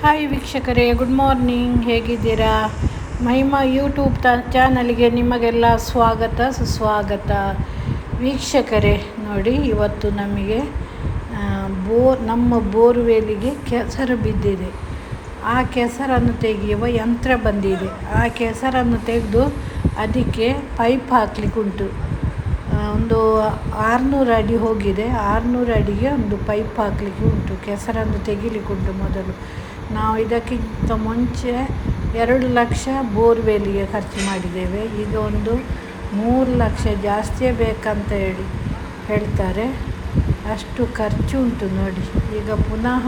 Hi ವೀಕ್ಷಕರೇ, good morning. ಹೇಗಿದ್ದೀರಾ? Mahima YouTube ಚಾನಲ್ಗೆ ನಿಮಗೆಲ್ಲ ಸ್ವಾಗತ ಸುಸ್ವಾಗತ. ವೀಕ್ಷಕರೇ ನೋಡಿ, ಇವತ್ತು ನಮಗೆ ನಮ್ಮ ಬೋರ್ವೆಲಿಗೆ ಕೆಸರು ಬಿದ್ದಿದೆ. ಆ ಕೆಸರನ್ನು ತೆಗೆಯುವ ಯಂತ್ರ ಬಂದಿದೆ. ಆ ಕೆಸರನ್ನು ತೆಗೆದು ಅದಕ್ಕೆ ಪೈಪ್ ಹಾಕಲಿಕ್ಕೆ ಉಂಟು. ಒಂದು 600 ಅಡಿ ಹೋಗಿದೆ. 600 ಅಡಿಗೆ ಒಂದು ಪೈಪ್ ಹಾಕಲಿಕ್ಕೆ ಉಂಟು. ಕೆಸರನ್ನು ತೆಗಿಲಿಕ್ಕೆ ಉಂಟು. ಮೊದಲು ನಾವು ಇದಕ್ಕಿಂತ ಮುಂಚೆ 2 ಲಕ್ಷ ಬೋರ್ವೆಲಿಗೆ ಖರ್ಚು ಮಾಡಿದ್ದೇವೆ. ಈಗ ಒಂದು 3 ಲಕ್ಷ ಜಾಸ್ತಿಯೇ ಬೇಕಂತ ಹೇಳ್ತಾರೆ. ಅಷ್ಟು ಖರ್ಚು ಉಂಟು ನೋಡಿ. ಈಗ ಪುನಃ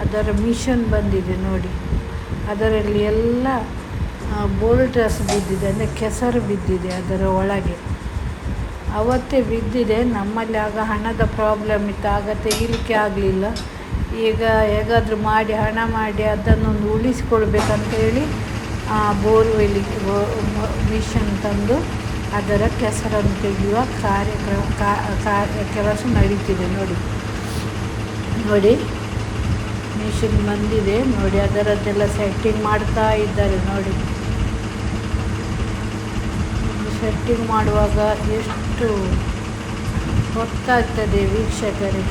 ಅದರ ಮಿಷನ್ ಬಂದಿದೆ ನೋಡಿ. ಅದರಲ್ಲಿ ಎಲ್ಲ ಬೋಲ್ಟಸ್ ಬಿದ್ದಿದೆ, ಅಂದರೆ ಕೆಸರು ಬಿದ್ದಿದೆ ಅದರ ಒಳಗೆ. ಅವತ್ತೇ ಬಿದ್ದಿದೆ. ನಮ್ಮಲ್ಲಿ ಆಗ ಹಣದ ಪ್ರಾಬ್ಲಮ್ ಇತ್ತು, ಆಗ ತೆಗಿಲಿಕ್ಕೆ ಆಗಲಿಲ್ಲ. ಈಗ ಹೇಗಾದರೂ ಮಾಡಿ ಹಣ ಮಾಡಿ ಅದನ್ನೊಂದು ಉಳಿಸಿಕೊಳ್ಬೇಕಂತೇಳಿ ಬೋರ್ವೆಲಿಗೆ ಮಿಷನ್ ತಂದು ಅದರ ಕೆಸರನ್ನು ತೆಗೆಯುವ ಕೆಲಸ ನಡೀತಿದೆ ನೋಡಿ. ಮಿಷಿನ್ ಬಂದಿದೆ ನೋಡಿ. ಅದರದ್ದೆಲ್ಲ ಸೆಟ್ಟಿಂಗ್ ಮಾಡ್ತಾ ಇದ್ದಾರೆ ನೋಡಿ. ಸೆಟ್ಟಿಂಗ್ ಮಾಡುವಾಗ ಎಷ್ಟು ಗೊತ್ತಾಗ್ತದೆ ವೀಕ್ಷಕರೇ,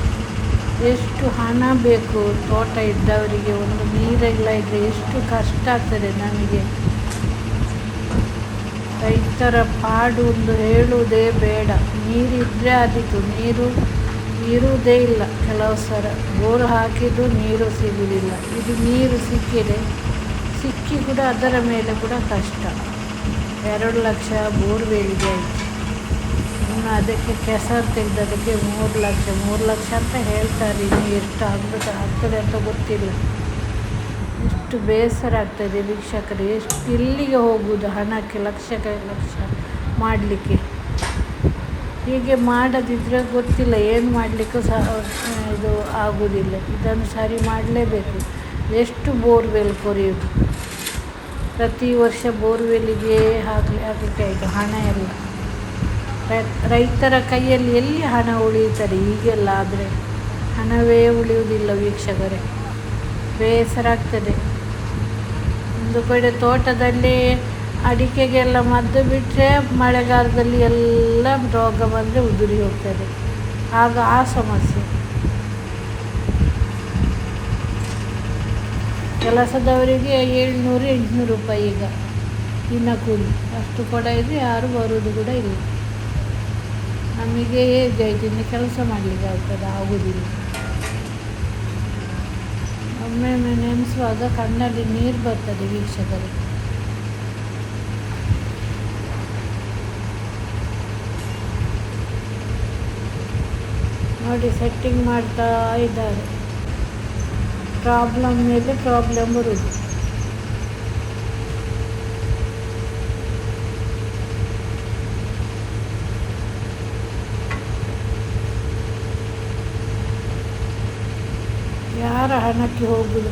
ಎಷ್ಟು ಹಣ ಬೇಕು ತೋಟ ಇದ್ದವರಿಗೆ. ಒಂದು ನೀರೆಲ್ಲ ಇದ್ದರೆ ಎಷ್ಟು ಕಷ್ಟ ಆಗ್ತದೆ ನಮಗೆ. ರೈತರ ಪಾಡು ಒಂದು ಹೇಳುವುದೇ ಬೇಡ. ನೀರಿದ್ದರೆ ಅದಕ್ಕೆ ನೀರು ಇರುವುದೇ ಇಲ್ಲ. ಕೆಲವು ಸಲ ಬೋರ್ ಹಾಕಿದ್ದು ನೀರು ಸಿಗುವುದಿಲ್ಲ. ಇದು ನೀರು ಸಿಕ್ಕಿ ಕೂಡ ಅದರ ಮೇಲೆ ಕೂಡ ಕಷ್ಟ. 2 ಲಕ್ಷ ಬೋರ್ವೆಲಿಗೆ ಆಯಿತು. ಇನ್ನು ಅದಕ್ಕೆ ಕೆಸರು ತೆಗೆದದಕ್ಕೆ 3 ಲಕ್ಷ ಅಂತ ಹೇಳ್ತಾರೆ. ಇನ್ನು ಎಷ್ಟು ಆಗ್ತದೆ ಅಂತ ಗೊತ್ತಿಲ್ಲ. ಎಷ್ಟು ಬೇಸರ ಆಗ್ತದೆ ವೀಕ್ಷಕರೇ. ಎಷ್ಟು ಇಲ್ಲಿಗೆ ಹೋಗುವುದು ಹಣಕ್ಕೆ, ಲಕ್ಷ ಮಾಡಲಿಕ್ಕೆ. ಹೀಗೆ ಮಾಡದಿದ್ದರೆ ಗೊತ್ತಿಲ್ಲ ಏನು ಮಾಡಲಿಕ್ಕೂ ಇದು ಆಗುವುದಿಲ್ಲ. ಇದನ್ನು ಸರಿ ಮಾಡಲೇಬೇಕು. ಎಷ್ಟು ಬೋರ್ವೆಲ್ ಕೊರೆಯೋದು. ಪ್ರತಿ ವರ್ಷ ಬೋರ್ವೆಲಿಗೆ ಹಾಕಲಿಕ್ಕೆ ಆಯಿತು ಹಣ ಎಲ್ಲ. ರೈತರ ಕೈಯಲ್ಲಿ ಎಲ್ಲಿ ಹಣ ಉಳಿಯುತ್ತದೆ ಹೀಗೆಲ್ಲ ಆದರೆ? ಹಣವೇ ಉಳಿಯುವುದಿಲ್ಲ ವೀಕ್ಷಕರೇ. ಬೇಸರ ಆಗ್ತದೆ. ಒಂದು ಕಡೆ ತೋಟದಲ್ಲಿ ಅಡಿಕೆಗೆಲ್ಲ ಮದ್ದು ಬಿಟ್ಟರೆ ಮಳೆಗಾಲದಲ್ಲಿ ಎಲ್ಲ ರೋಗ ಬಂದರೆ ಉದುರಿ ಹೋಗ್ತದೆ. ಆಗ ಆ ಸಮಸ್ಯೆ. ಕೆಲಸದವರಿಗೆ 700-800 ರೂಪಾಯಿ ಈಗ ದಿನ ಕೂಲಿ. ಅಷ್ಟು ಕೂಡ ಇದೆ, ಯಾರು ಬರುವುದು ಕೂಡ ಇಲ್ಲ. ನಮಗೆ ಏಜ್ ಆಯಿತು, ಇನ್ನು ಕೆಲಸ ಮಾಡಲಿಕ್ಕೆ ಆಗುವುದಿಲ್ಲ. ಒಮ್ಮೊಮ್ಮೆ ನೆನೆಸುವಾಗ ಕಣ್ಣಲ್ಲಿ ನೀರು ಬರ್ತದೆ ವೀಕ್ಷಕರೇ. ನೋಡಿ, ಸೆಟ್ಟಿಂಗ್ ಮಾಡ್ತಾ ಇದ್ದಾರೆ. ಪ್ರಾಬ್ಲಮ್ ಮೇಲೆ ಪ್ರಾಬ್ಲಮ್ ಬರುವುದು. ಯಾರ ಹಣಕ್ಕೆ ಹೋಗುವುದು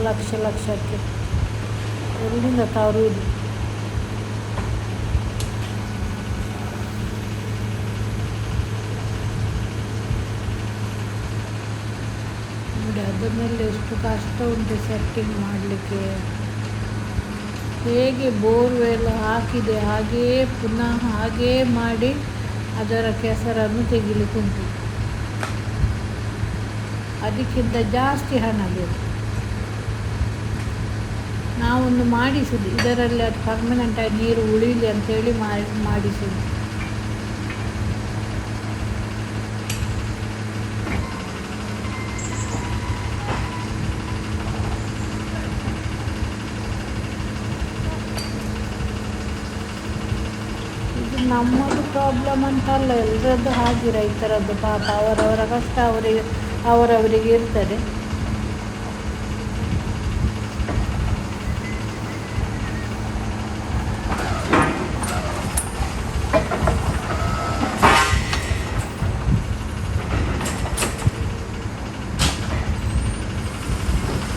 ಲಕ್ಷಕ್ಕೆ? ಎಲ್ಲಿಂದ ತರುವುದು? ನೋಡಿ, ಅದನ್ನೆಲ್ಲ ಎಷ್ಟು ಕಷ್ಟ ಉಂಟು ಸೆಟ್ಟಿಂಗ್ ಮಾಡಲಿಕ್ಕೆ. ಹೇಗೆ ಬೋರ್ವೆಲ್ ಹಾಕಿದೆ ಹಾಗೆಯೇ ಪುನಃ ಹಾಗೇ ಮಾಡಿ ಅದರ ಕೆಸರನ್ನು ತೆಗಿಲಿಕ್ಕುಂಟು. ಅದಕ್ಕಿಂತ ಜಾಸ್ತಿ ಹಣ ಬೇಕು. ನಾವೊಂದು ಮಾಡಿಸುದು ಇದರಲ್ಲಿ, ಅದು ಪರ್ಮನೆಂಟಾಗಿ ನೀರು ಉಳಿಯಲಿ ಅಂತೇಳಿ ಮಾಡಿಸುದು. ಇದು ನಮ್ಮದು ಪ್ರಾಬ್ಲಮ್ ಅಂತಲ್ಲ, ಎಲ್ಲರದ್ದು ಹಾಗೆ. ರೈತರದ್ದು ಪಾಪ, ಅವರವರ ಕಷ್ಟ ಅವರವರಿಗೆ ಇರ್ತದೆ.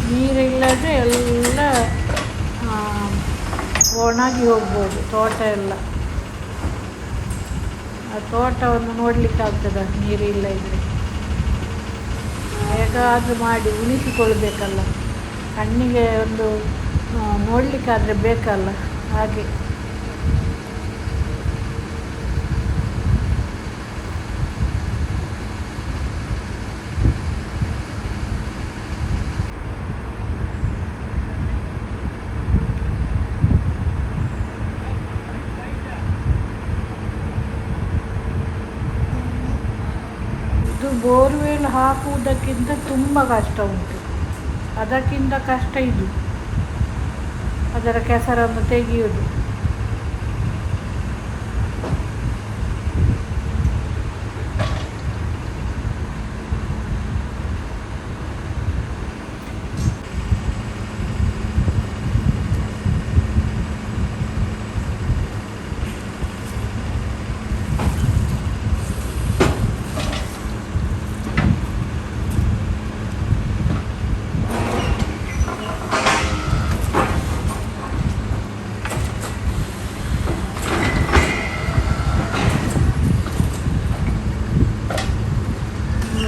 ನೀರಿಲ್ಲದೆ ಎಲ್ಲ ಒಣಗಿ ಹೋಗ್ಬೋದು ತೋಟ ಎಲ್ಲ. ಆ ತೋಟವನ್ನು ನೋಡಲಿಕ್ಕಾಗ್ತದೆ ನೀರಿಲ್ಲ ಇದ್ದರೆ. ಹೇಗಾದರೂ ಮಾಡಿ ಉಳಿಸಿಕೊಳ್ಬೇಕಲ್ಲ. ಕಣ್ಣಿಗೆ ಒಂದು ನೋಡಲಿಕ್ಕಾದರೆ ಬೇಕಲ್ಲ, ಹಾಗೆ. ಇದು ಬೋರ್ವೆಲ್ ಹಾಕುವುದಕ್ಕಿಂತ ತುಂಬ ಕಷ್ಟ ಉಂಟು, ಅದಕ್ಕಿಂತ ಕಷ್ಟ ಇದು, ಅದರ ಕೆಸರನ್ನು ತೆಗೆಯುವುದು.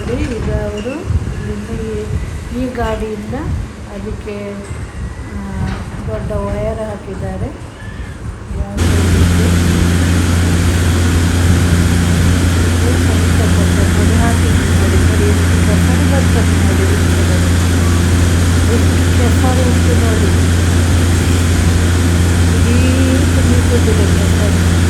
ನೋಡಿ, ಈಗ ಅವರು ಈ ಗಾಡಿಯಿಂದ ಅದಕ್ಕೆ ದೊಡ್ಡ ವಯರ್ ಹಾಕಿದ್ದಾರೆ. ನೋಡಿ ನೋಡಿ, ಎಷ್ಟು ಕೆಸರು ಬರ್ತದೆ ನೋಡಿ, ಎಷ್ಟು ಕೆಸರು ಉಂಟು ನೋಡಿ, ಇಡೀ ತುಂಬಿಕೊಂಡಿದೆ ಕೆಸರು.